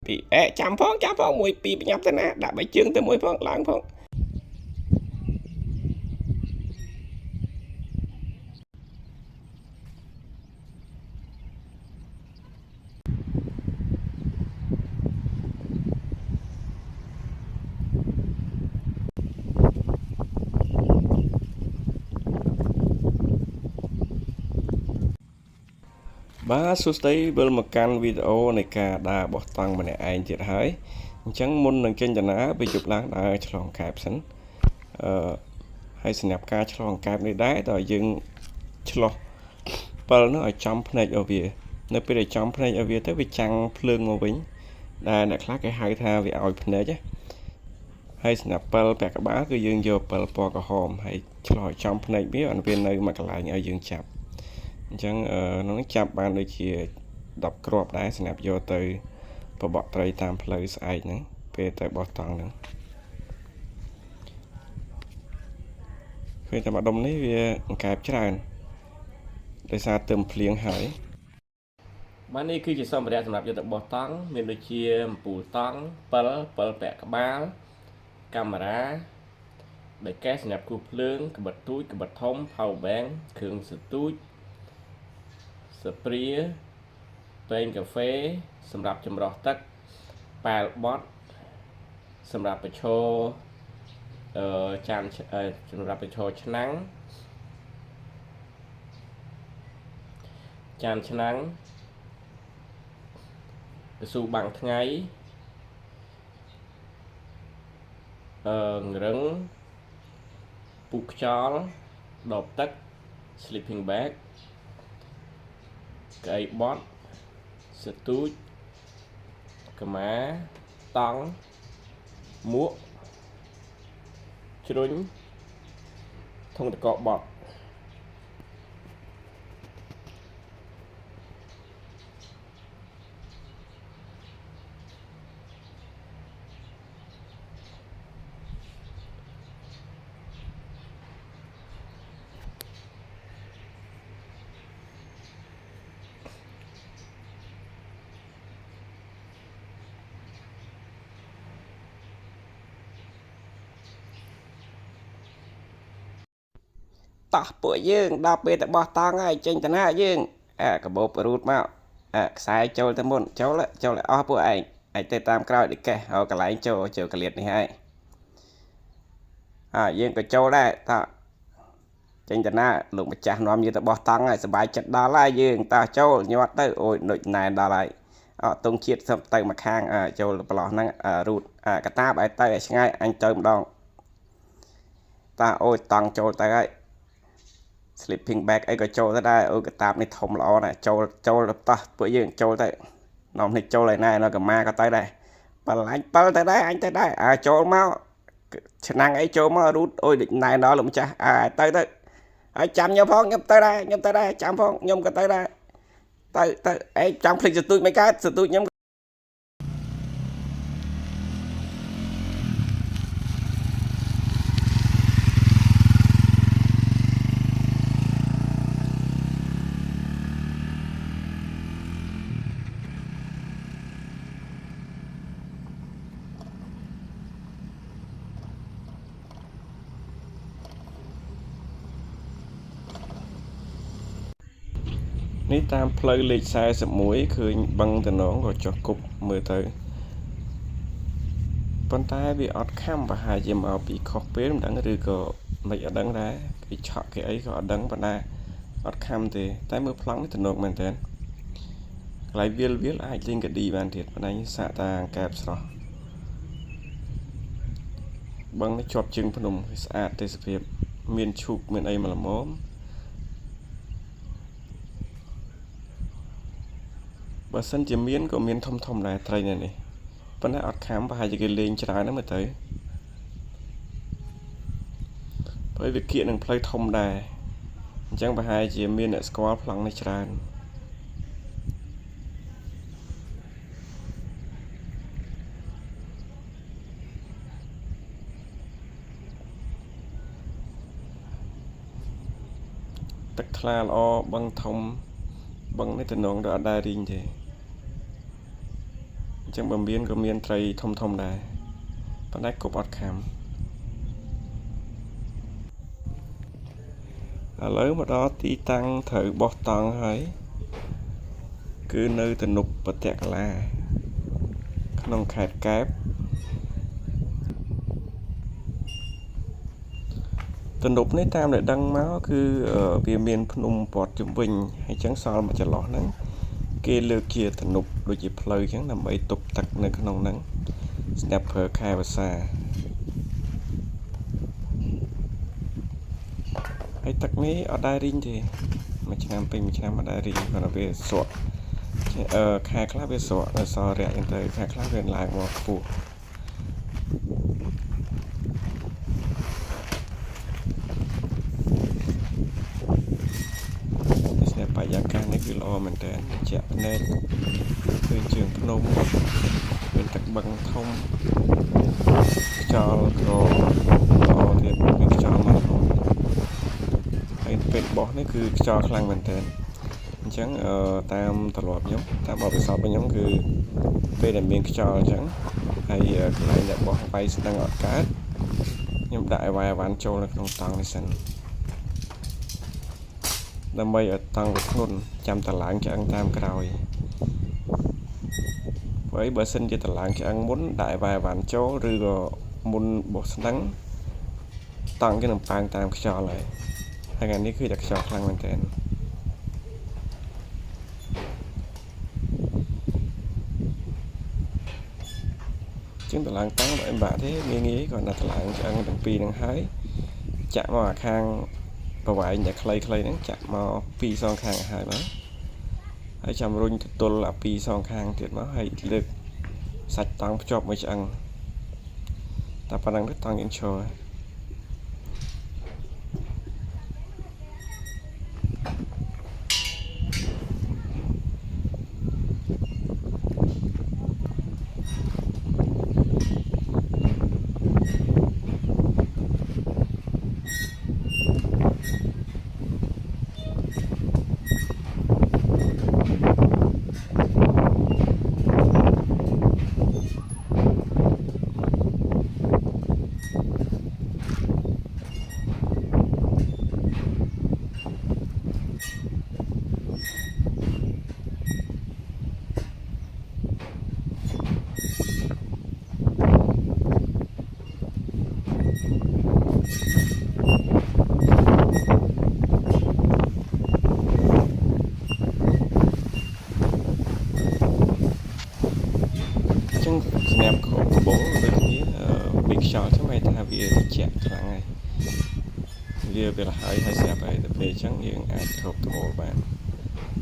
ពីចាំផងមួយពីបញ្ញាប់ទៅណាដាក់បីជើងទៅមួយផងឡើងផងបាទសួស្តីវិលមកកាន់វីដេអូនៃការដើរបោះតង់ម្នាក់ឯងទៀតហើយអញ្ចឹងមុននឹងចេញដំណើរវាជប់ឡើងដើរឆ្លងកែបសិនហើយសម្រាប់ការឆ្លងកែបនេះដែរដល់យើងឆ្លោះ7នោះឲ្យចំភ្នែកឲ្យវានៅពេលដែលចំភ្នែកឲ្យវាទៅវាចាំងភ្លើងមកវិញដែលអ្នកខ្លះគេហៅថាវាឲ្យភ្នែកហើយសម្រាប់7ពាក់ក្បាលគឺយើងយក7ពណ៌ក្រហមហើយឆ្លោះឲ្យចំភ្នែកវាឲ្យវានៅមួយកន្លែងឲ្យយើងចាប់អញ្ចឹងនោះចាប់បានដូចជា10គ្រាប់ដែរសម្រាប់យកទៅបបកត្រីតាមផ្លូវស្អែកហ្នឹងពេលទៅបោះតង់ហ្នឹងឃើញតែម្ដុំនេះវាអង្កែបច្រើនដោយសារទឹមភ្លៀងហើយបាទនេះគឺជាសម្ភារៈសម្រាប់យកទៅបោះតង់មានដូចជាអំពូលតង់7ពាក់ក្បាលកាមេរ៉ាដែលកែសម្រាប់គូភ្លើងក្បិតទូចក្បិតធំ power bank គ្រឿងសទូចស្ព្រាពែងកាហ្វេសម្រាប់ចម្រោះទឹកប៉ែលបត់សម្រាប់បញ្ឈរចានសម្រាប់បញ្ឈរឆ្នាំងចានឆ្នាំងកស៊ូបាំងថ្ងៃរឹងពូខ្យល់ដបទឹក sleeping bag កៅអីបត់សទូចកម្មាតង់មួកជ្រុញធុងតកបត់តោះពួកយើងដល់ពេលទៅបោះតង់ហើយចេញតាណាយើងកបោបរូតមកខ្សែចូលទៅមុនចូលអស់ពួកឯងទៅតាមក្រោយដូចកេះហើយកន្លែងចូលកលៀតនេះហើយយើងក៏ចូលដែរតោះចេញតាណាលោកម្ចាស់នាំយើងទៅបោះតង់ហើយសប្បាយចិត្តដល់ហើយយើងតោះចូលញាត់ទៅអូយនុចណែនដល់ហើយតុងជាតិទៅមកខាងចូលប្រឡោះហ្នឹងរូតកតាបឲ្យទៅឲ្យឆ្ងាយអញទៅម្ដងតោះអូយតង់ចូលទៅហើយsleeping bag អីក៏ចូលទៅដែរអូកតាបនេះធំល្អណាស់ចូលតោះពួកយើងចូលទៅនាំនេះចូលឲ្យណែនៅកម្មាក៏ទៅដែរបលាញ់7ទៅដែរអញទៅដែរចូលមកឆ្នាំងអីចូលមករូតអូយដូចណែដល់លោកម្ចាស់ទៅហើយចាំខ្ញុំផងខ្ញុំទៅដែរចាំផងខ្ញុំក៏ទៅដែរទៅអេចាំភ្លេចសទូចមិនកើតសទូចខ្ញុំនេះតាមផ្លូវលេខ41ឃើញបឹងតំណងក៏ចុះគប់មើលទៅប៉ុន្តែវាអត់ខំប្រហែលជាមកពីខុសពេលមិនដឹងឬក៏មិនអត់ដឹងដែរគេឆក់គេអីក៏អត់ដឹងប៉ុន្តែអត់ខំទេតែមើលប្លង់នេះតំណងមែនតើកន្លែងវាលអាចលេងកាឌីបានទៀតប៉ុន្តែសាកតាកែបស្រស់បឹងនេះជាប់ជើងភ្នំស្អាតទេសភាពមានឈូកមានអីមកល្មមបើសិនជាមានក៏មានធំដែរត្រីនេះប៉ុន្តែអត់ខំប្រហែលជាគេលេងច្រើនណាស់មើលទៅព្រោះវាគៀកនឹងផ្លូវធំដែរអញ្ចឹងប្រហែលជាមានអ្នកស្គាល់ប្លង់នេះច្រើនទឹកថ្លាល្អបឹងធំបឹងនេះតំណងទៅអត់ដែររីងទេអញ្ចឹ ចឹងបើមានក៏មានត្រីធំដែរប៉ុន្តែគប់អត់ខាំឥឡូវមកដល់ទីតាំងត្រូវបោះតង់ហើយគឺនៅទំនប់បតកលាក្នុងខេត្តកែបទំនប់នេះតាមដែលដឹងមកគឺវាមានភ្នំព័ទ្ធជុំវិញហើយចឹងសល់មកចន្លោះហ្នឹងគេលើកជាទំនប់ដូចជាផ្លូវចឹងដើម្បីទប់ទឹកនៅក្នុងហ្នឹងស្រាប់ប្រើខែវស្សាហើយទឹកនេះអត់ដែររីងទេមួយឆ្នាំពេញមួយឆ្នាំអត់ដែររីងព្រោះវាស្រក់ខែខ្លះវាស្រក់នៅសល់រាក់ចឹងទៅខែខ្លះវាឡើងមកខ្ពស់បរិយាកាសនេះគឺល្អមែនតើជាក់ភ្នែកឃើញជើងភ្នំមានទឹកបឹងធំខ្យល់ក៏ល្អទៀតមានខ្យល់មកហើយពេលបោះនេះគឺខ្យល់ខ្លាំងមែនតើអញ្ចឹងតាមទម្លាប់ខ្ញុំតាមបទពិសោធន៍របស់ខ្ញុំគឺពេលដែលមានខ្យល់អញ្ចឹងហើយកន្លែងដែលបោះវាយស្ទឹងអត់កើតខ្ញុំដាក់ឲ្យវាយអវ៉ាន់ចូលនៅក្នុងតង់នេះសិនដើម្បីឲ្យតង់វាធ្ងន់ចាំតឡើងឆ្អឹងតាមក្រោយព្រោះបើសិនជាតឡើងឆ្អឹងមុនដាក់ឲ្យវាយអវ៉ាន់ចូលឬក៏មុនបោះស្ទឹងតង់គេនឹងប៉ាងតាមខ្យល់ហើយថ្ងៃនេះគឺតែខ្យល់ខ្លាំងមែនទែនជាងតឡើងតង់បើមិនបាក់ទេងាយៗគាត់ដាក់តឡើងឆ្អឹងទាំងពីរហ្នឹងហើយចាក់មកអាខាងប្រវែងតែខ្លីៗហ្នឹងចាក់មកពីរសងខាងហើយមកហើយចាំរុញទៅទល់អាពីរសងខាងទៀតមកហើយលើកសាច់តង់ភ្ជាប់មួយឆ្អឹងតែប៉ុណ្្នឹងទៅតង់យើងឈរសម្រាប់ខោកបោដូចគ្នាមានខ្យល់ចឹងហៅថាវាត្រជាក់ខ្លាំងហើយវាពេលហើយស្រាប់ហើយទៅពេលចឹងយើងអាចខោកត្បូលបាន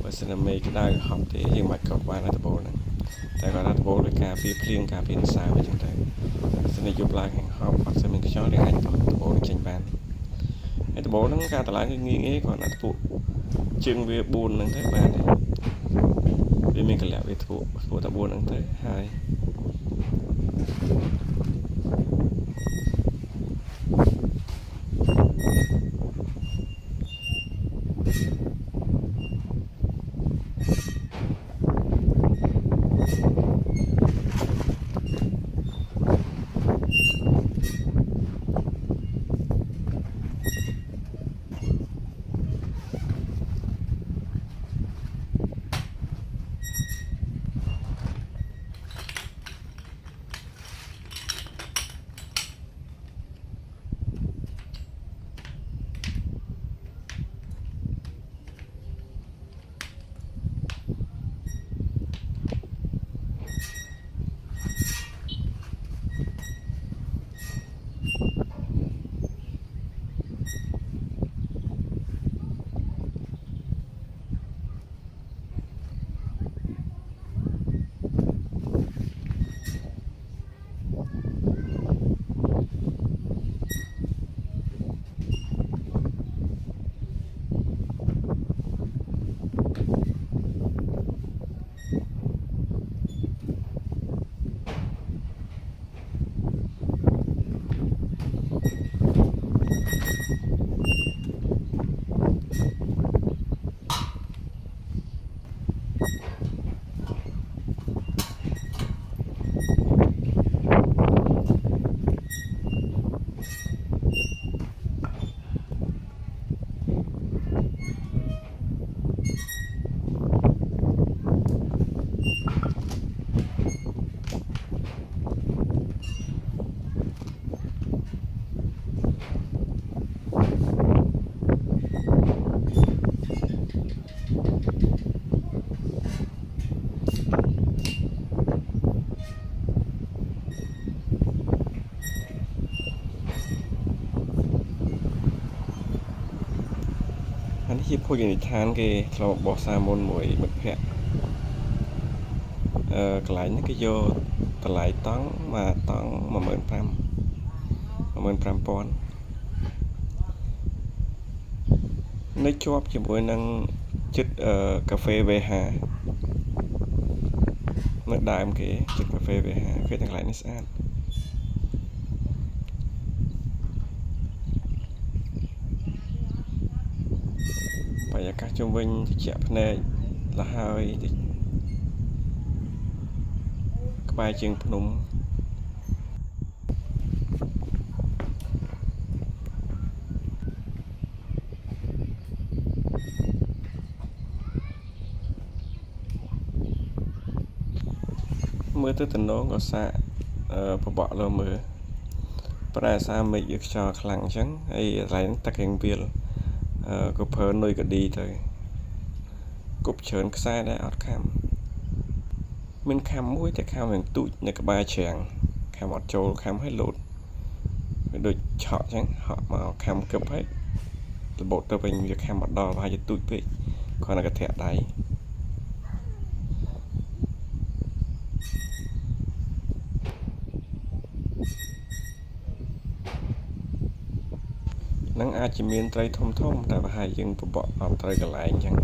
បើសិនតែមេក្តៅហប់ទេយើងមិនខោកបានត្បូលហ្នឹងតែគាត់ថាត្បូលដោយការពីភ្លៀងការពីនសាអញ្ចឹងទៅបើសិនតែយប់ឡើងហប់អត់ស្មានខ្យល់យើងអាចខោកត្បូលចេញបានហើយត្បូលហ្នឹងការតម្លៃគឺងាយៗគាត់ណាត់ពួកជើងវា4ហ្នឹងទៅបានវាមានកលៈវាធ្ពក់តែ4ហ្នឹងទៅហើយ ជាភោជនីយដ្ឋានគេធ្លាប់បោះសារមុនមួយមិត្តភ័ក្តិកន្លែងហ្នឹងគេយកតម្លៃតង់មកតង់15,000នៅជាប់ជាមួយនឹងចិត្តកាហ្វេ VH នៅដើមគេចិត្តកាហ្វេ VH គេទាំងកន្លែងនេះស្អាតបរិយាកាសជុំវិញត្រជាក់ភ្នែកលហើយក្បែរជើងភ្នំមើលទៅតំណងក៏សាកពិបាកលើមើលប្រហែលសារមេឃវាខ្យល់ខ្លាំងអញ្ចឹងហើយកន្លែងទឹករៀងវាលក៏ព្រើនុយក៏ឌីទៅគប់ច្រើនខ្សែដែរអត់ខាំមានខាំមួយតែខាំរៀងទូចនៅក្បែរច្រាំងខាំអត់ចូលខាំឲ្យលោតវាដូចឆក់អញ្ចឹងហក់មកខាំគឹបឲ្យរបូតទៅវិញវាខាំអត់ដល់ប្រហែលជាទូចពេកគ្រាន់តែកធាក់ដៃនឹងអាចជាមានត្រីធំតែប្រហែលយើងពិបាកអត់ត្រូវកន្លែងអញ្ចឹង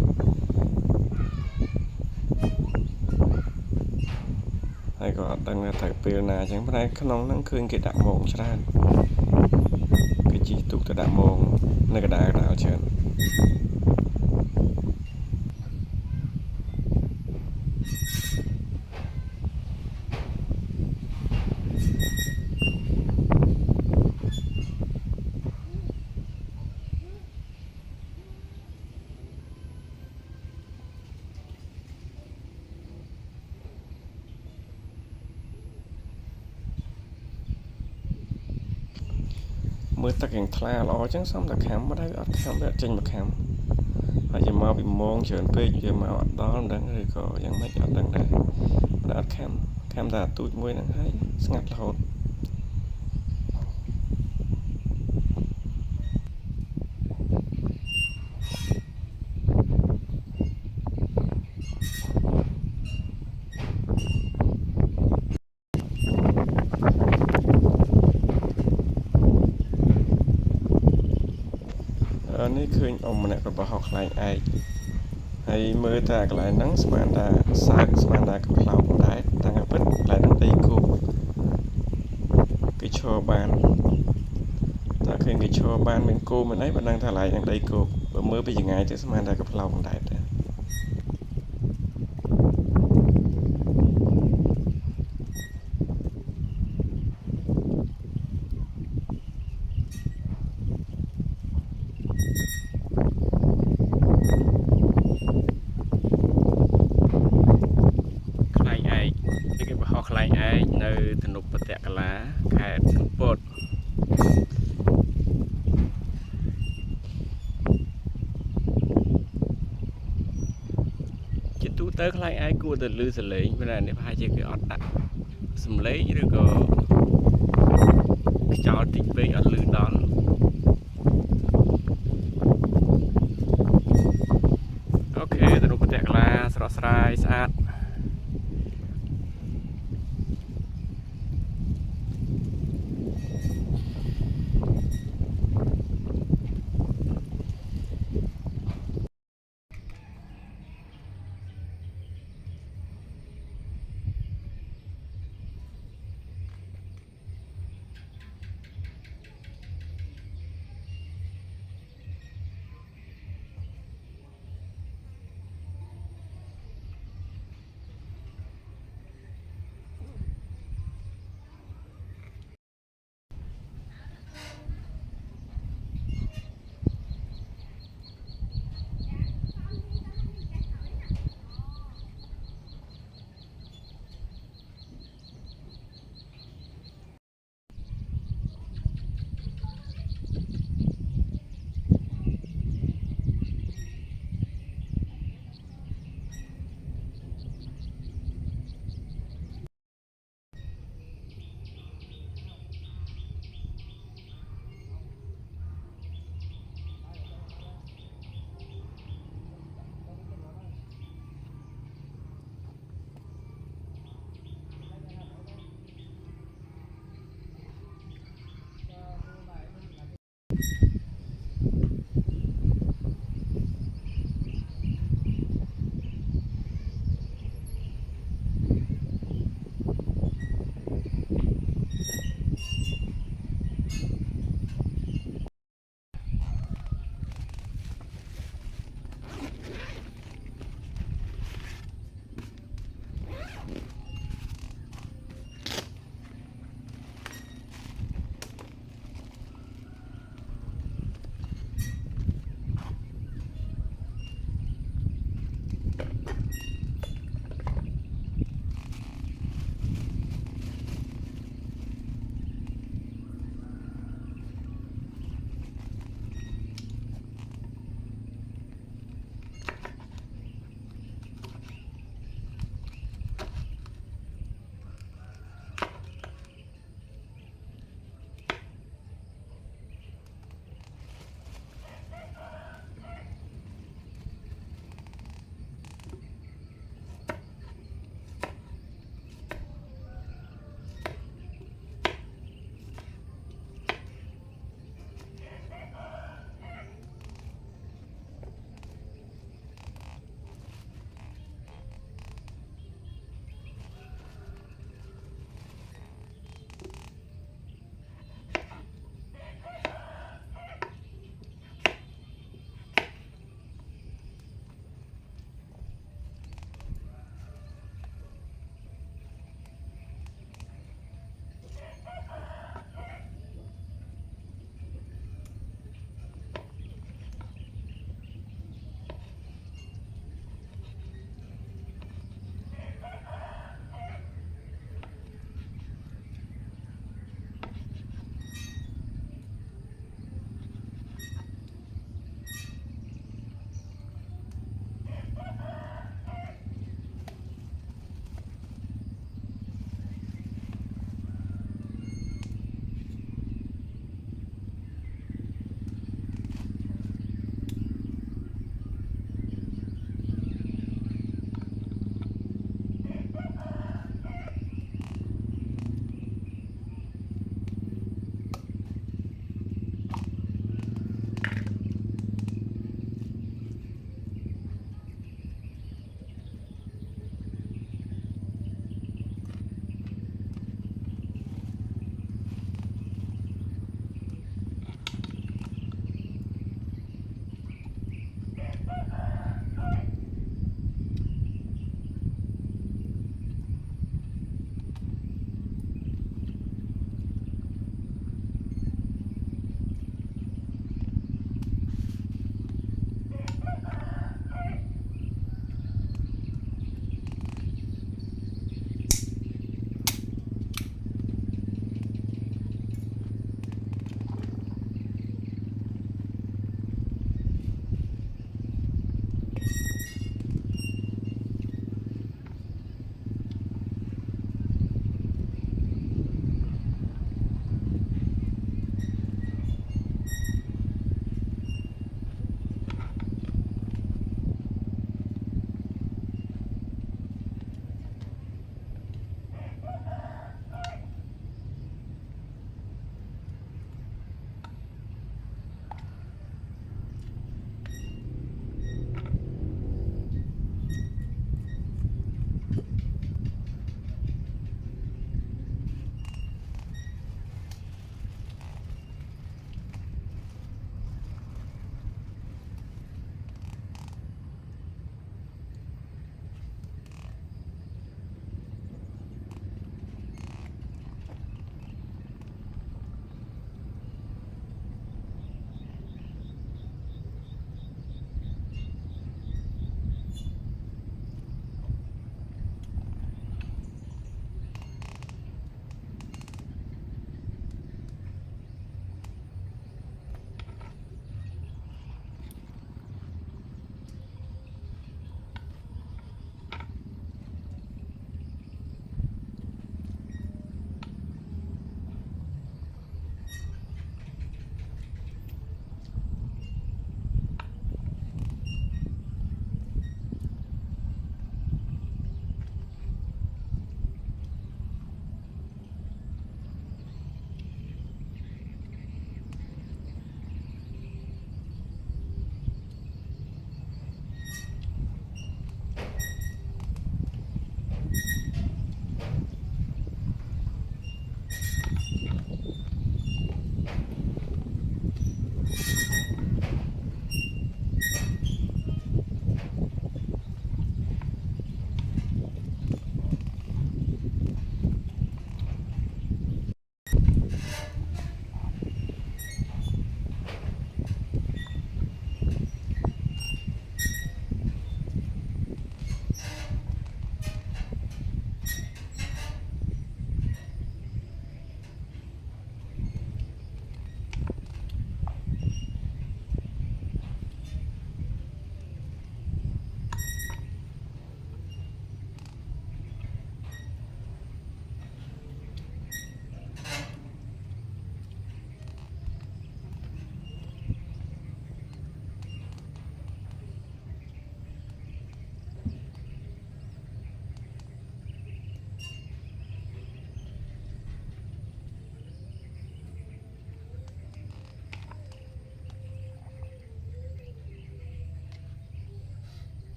ហើយក៏អត់ដឹងថាត្រូវពេលណាអញ្ចឹងប៉ុន្តែក្នុងហ្នឹងឃើញគេដាក់មងច្រើនគេជីកទូកទៅដាក់មងនៅកណ្ដាលច្រើនមើលទឹកយ៉ាងថ្លាល្អអញ្ចឹងសំតែខាំមិនដែរអត់ខាំវាចេញមកខាំហើយយកមកពីមងច្រើនពេកវាមកអត់ដល់មិនដឹងឬក៏យ៉ាងម៉េចអត់ដឹងដែរតែអត់ខាំតែទូចមួយហ្នឹងហើយស្ងាត់រហូតនេះឃើញអ៊ំម្នាក់ក៏បោះខ្លែងឯកហើយមើលតែកន្លែងហ្នឹងស្មានថាសើចស្មានថាកំប្លោកដែរតាំងពិតកន្លែងហ្នឹងដីគោកគេឈរបានតែឃើញគេឈរបានមានគោមិនអីមិនដឹងថាកន្លែងហ្នឹងដីគោកបើមើលពីចម្ងាយទៅស្មានថាកំប្លោកដែរខ្លែងឯកនៅទំនប់បតកលាខេត្តកំពតជាទូទៅខ្លែងឯកគួរតែលឺសលេងប៉ុន្តែនេះប្រហែលជាគេអត់ដាក់សំឡេងឬក៏ខ្យល់តិចពេកអត់លឺដល់អូខេទំនប់បតកលាស្រស់ស្រាយស្អាត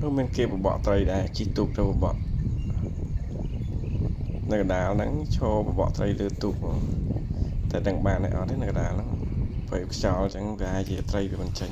nó mình kêu bọ tây đây chỉ tụt rồi bọ nơi đảo nắng cho bọ tây lừa tụtแต่ดังบ้านnày ở đấy nơi đảo lắm phải cho chẳng ra gì tây về mình tránh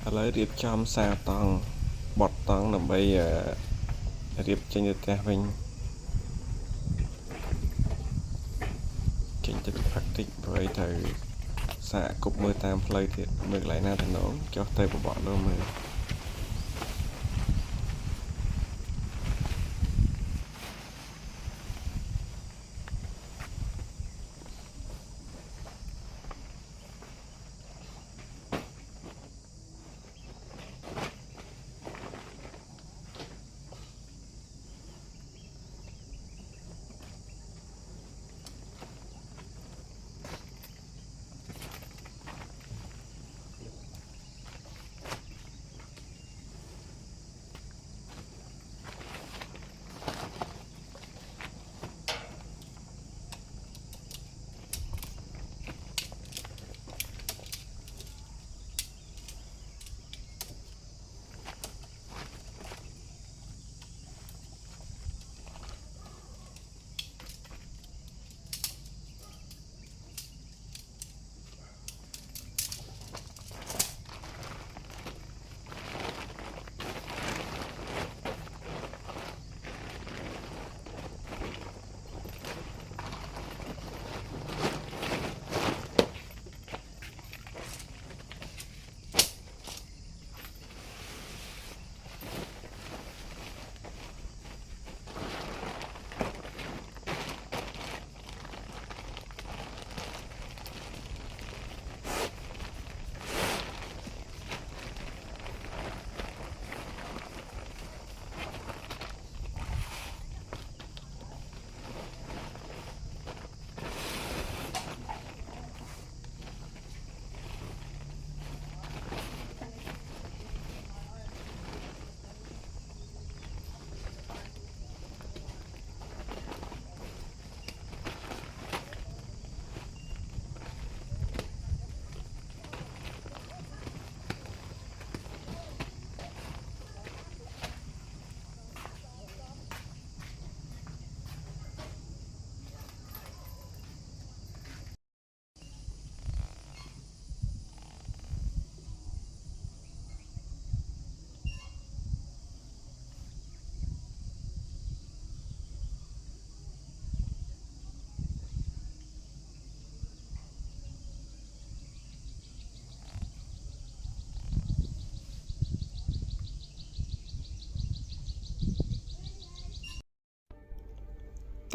ឥឡូវរៀបចំសារតង់បត់តង់ដើម្បីរៀបចេញទៅផ្ទះវិញចេញទៅផឹកតិចព្រោះអីទៅសាកគប់មើលតាមផ្លូវទៀតមើលកន្លែងណាតំណងចុះទៅបបក់លើមើល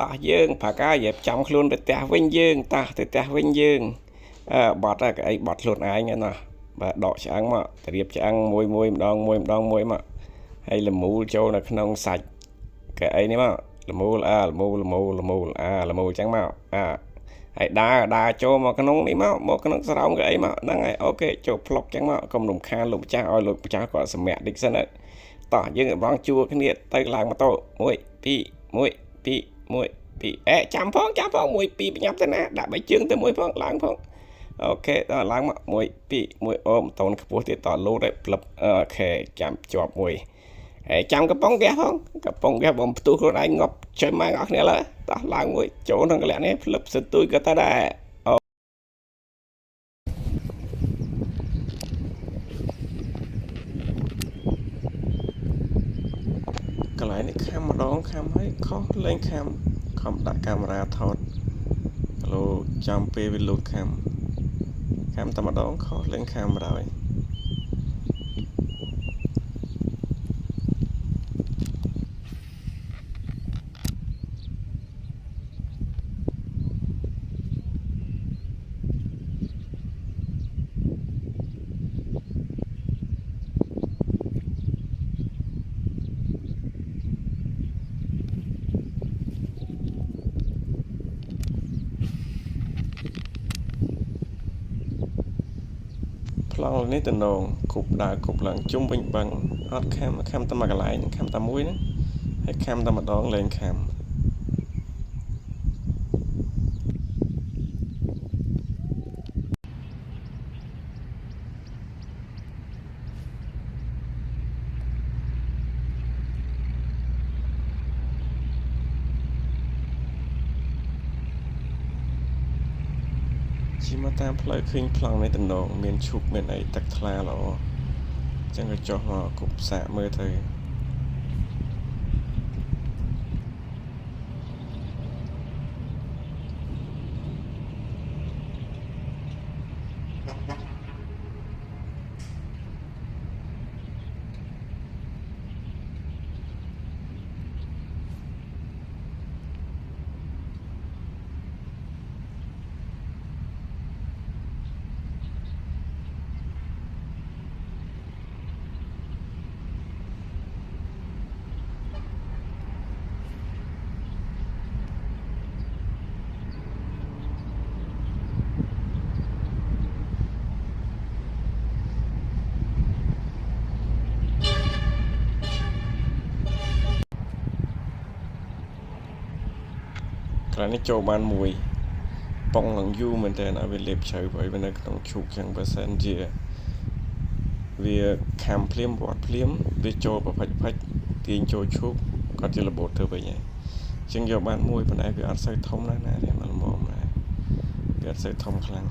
តោះយើងប្រការៀបចំខ្លួនទៅផ្ទះវិញយើងតោះទៅផ្ទះវិញយើងបត់កៅអីបត់ខ្លួនឯងណាបាទដកឆ្អឹងមកទៅរៀបឆ្អឹងមួយម្ដងមកហើយលមូលចូលនៅក្នុងសាច់កៅអីនេះមកលមូលលមូលអញ្ចឹងមកហើយដើរចូលមកក្នុងនេះមកក្នុងស្រោមកៅអីមកហ្នឹងហើយអូខេចូលផ្លុកអញ្ចឹងមកកុំរំខានលោកម្ចាស់ឲ្យលោកម្ចាស់គាត់សម្រាកតិចសិនទៅតោះយើងបងជួគ្នាទៅឡើងម៉ូតូ1 2 1 2 1 2ចាំផង1 2បញ្ញាប់ទៅណាដាក់3ជើងទៅ1ផងឡើងផងអូខេដល់ឡើងមក1 2 1អូម៉ូតូខ្ពស់ទៀតតលោតឲ្យផ្លឹបអូខេចាំជាប់មួយហើយចាំកំប៉ុងហ្គាសផងកំប៉ុងហ្គាសបំផ្ទុះខ្លួនឯងងាប់ជួយម៉ែអស់គ្នាឡើយតោះឡើងមួយចូលក្នុងកលៈនេះផ្លឹបសន្ទួយក៏ទៅដែរកន្លែងនេះខាំម្ដងខាំហើយខុសលេងខាំខំដាក់កាមេរ៉ាថតលោចាំពេលវាលូតខាំតែម្ដងខុសលេងខាំបណ្ដោយប្លង់នេះតំណងគប់ដើរគប់ឡើងជុំវិញបឹងអត់ខាំតែមួយកន្លែងខាំតែមួយហ្នឹងហើយខាំតែម្ដងលេងខាំ ជិះមកតាមផ្លូវឃើញប្លង់នេះតំណងមានឈប់មានអីទឹកថ្លាល្អ ចឹងក៏ចុះមកគប់សាកមើលទៅក្រៅនេះចូលបានមួយប៉ុងឡើងយូរមែនតើឲ្យវាលេបជ្រៅបើវានៅក្នុងឈូកចឹងបើសិនជាវាខាំភ្លាមវត្តភ្លាមវាចូលប្រផិចទាញចូលឈូកគាត់ជារបូតទៅវិញហើយចឹងយកបានមួយប៉ុន្តែវាអត់សូវធំណាស់ណាទេមកល្មមណាវាអត់សូវធំខ្លាំង